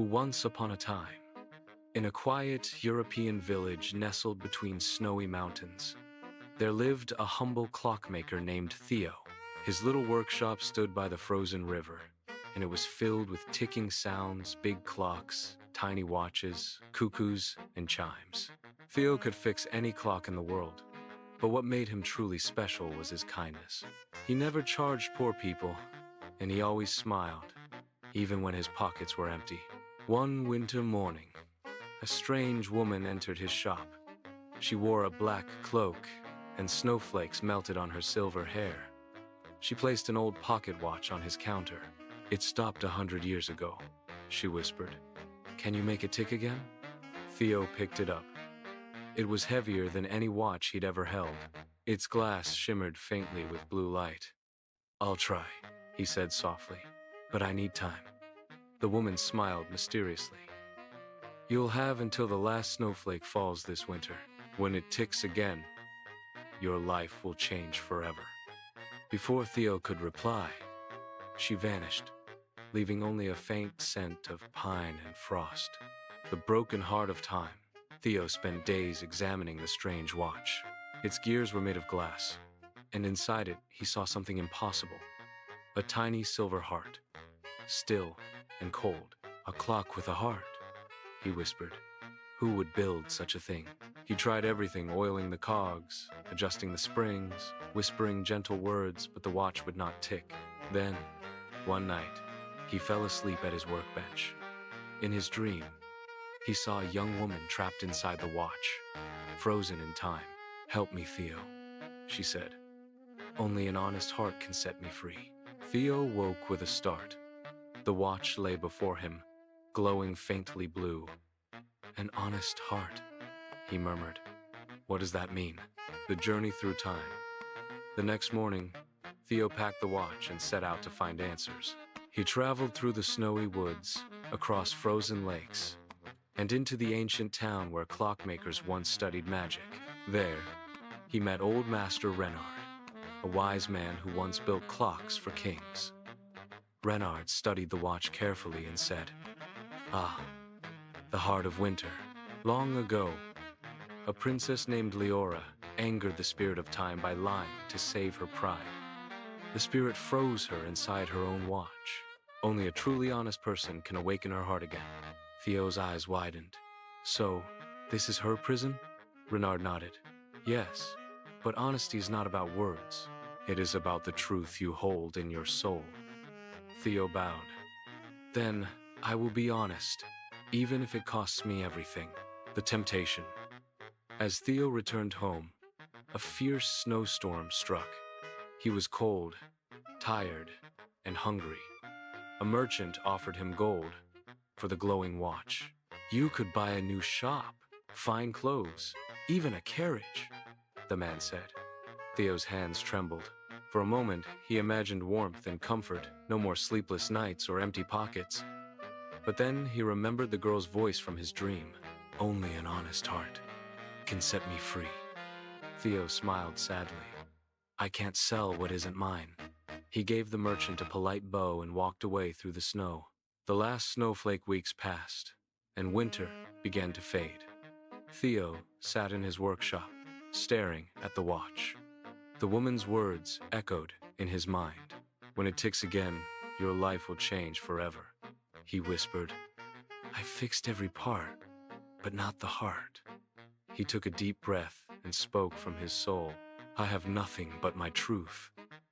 Once upon a time, in a quiet European village nestled between snowy mountains, there lived a humble clockmaker named Theo. His little workshop stood by the frozen river, and it was filled with ticking sounds, big clocks, tiny watches, cuckoos, and chimes. Theo could fix any clock in the world, but what made him truly special was his kindness. He never charged poor people, and he always smiled, even when his pockets were empty. One winter morning, a strange woman entered his shop. She wore a black cloak, and snowflakes melted on her silver hair. She placed an old pocket watch on his counter. "It stopped 100 years ago," she whispered. "Can you make it tick again?" Theo picked it up. It was heavier than any watch he'd ever held. Its glass shimmered faintly with blue light. "I'll try," he said softly, "but I need time." The woman smiled mysteriously. "You'll have until the last snowflake falls this winter. When it ticks again, your life will change forever." Before Theo could reply, she vanished, leaving only a faint scent of pine and frost. The broken heart of time, Theo spent days examining the strange watch. Its gears were made of glass, and inside it he saw something impossible. A tiny silver heart, still and cold. "A clock with a heart," he whispered. "Who would build such a thing?" He tried everything, oiling the cogs, adjusting the springs, whispering gentle words, but the watch would not tick. Then, one night, he fell asleep at his workbench. In his dream, he saw a young woman trapped inside the watch, frozen in time. "Help me, Theo," she said. "Only an honest heart can set me free." Theo woke with a start. The watch lay before him, glowing faintly blue. "An honest heart," he murmured. "What does that mean?" The journey through time. The next morning, Theo packed the watch and set out to find answers. He traveled through the snowy woods, across frozen lakes, and into the ancient town where clockmakers once studied magic. There, he met old Master Renard, a wise man who once built clocks for kings. Renard studied the watch carefully and said, "Ah, the heart of winter. Long ago, a princess named Leora angered the spirit of time by lying to save her pride. The spirit froze her inside her own watch. Only a truly honest person can awaken her heart again." Theo's eyes widened. "So, this is her prison?" Renard nodded. "Yes, but honesty is not about words. It is about the truth you hold in your soul." Theo bowed. "Then, I will be honest, even if it costs me everything." The temptation. As Theo returned home, a fierce snowstorm struck. He was cold, tired, and hungry. A merchant offered him gold for the glowing watch. "You could buy a new shop, fine clothes, even a carriage," the man said. Theo's hands trembled. For a moment, he imagined warmth and comfort, no more sleepless nights or empty pockets. But then he remembered the girl's voice from his dream. "Only an honest heart can set me free." Theo smiled sadly. "I can't sell what isn't mine." He gave the merchant a polite bow and walked away through the snow. The last snowflake weeks passed, and winter began to fade. Theo sat in his workshop, staring at the watch. The woman's words echoed in his mind. "When it ticks again, your life will change forever," he whispered. "I fixed every part, but not the heart." He took a deep breath and spoke from his soul. "I have nothing but my truth.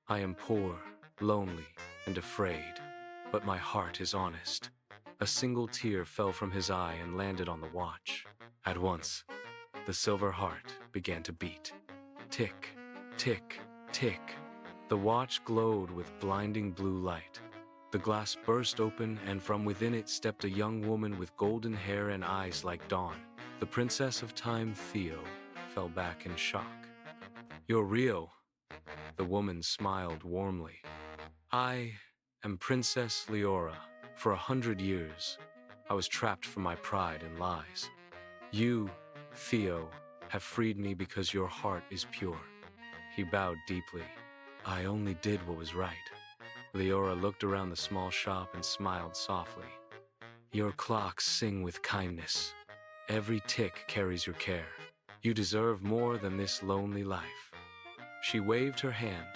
I am poor, lonely, and afraid, but my heart is honest." A single tear fell from his eye and landed on the watch. At once, the silver heart began to beat. Tick, tick, tick. The watch glowed with blinding blue light. The glass burst open, and from within it stepped a young woman with golden hair and eyes like dawn. The princess of time, Theo, fell back in shock. "You're real." The woman smiled warmly. "I am Princess Leora. For 100 years, I was trapped from my pride and lies. You, Theo, have freed me because your heart is pure." He bowed deeply. "I only did what was right." Leora looked around the small shop and smiled softly. Your clocks sing with kindness. Every tick carries your care. You deserve more than this lonely life. She waved her hand,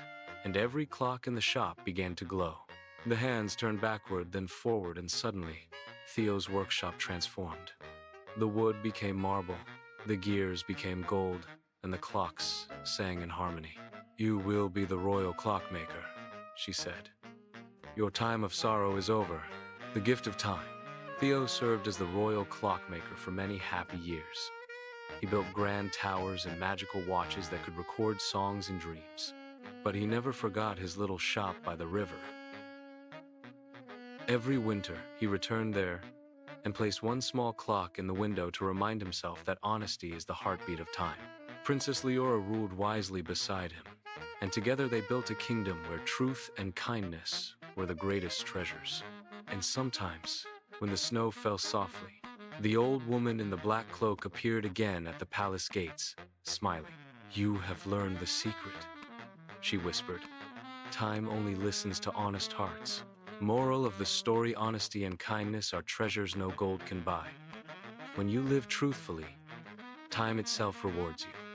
and every clock in the shop began to glow. The hands turned backward, then forward, and suddenly, Theo's workshop transformed. The wood became marble, the gears became gold, and the clocks sang in harmony. "You will be the royal clockmaker," she said. "Your time of sorrow is over, the gift of time." Theo served as the royal clockmaker for many happy years. He built grand towers and magical watches that could record songs and dreams. But he never forgot his little shop by the river. Every winter, he returned there and placed one small clock in the window to remind himself that honesty is the heartbeat of time. Princess Leora ruled wisely beside him, and together they built a kingdom where truth and kindness were the greatest treasures. And sometimes, when the snow fell softly, the old woman in the black cloak appeared again at the palace gates, smiling. "You have learned the secret," she whispered. "Time only listens to honest hearts." Moral of the story: honesty and kindness are treasures no gold can buy. When you live truthfully, time itself rewards you.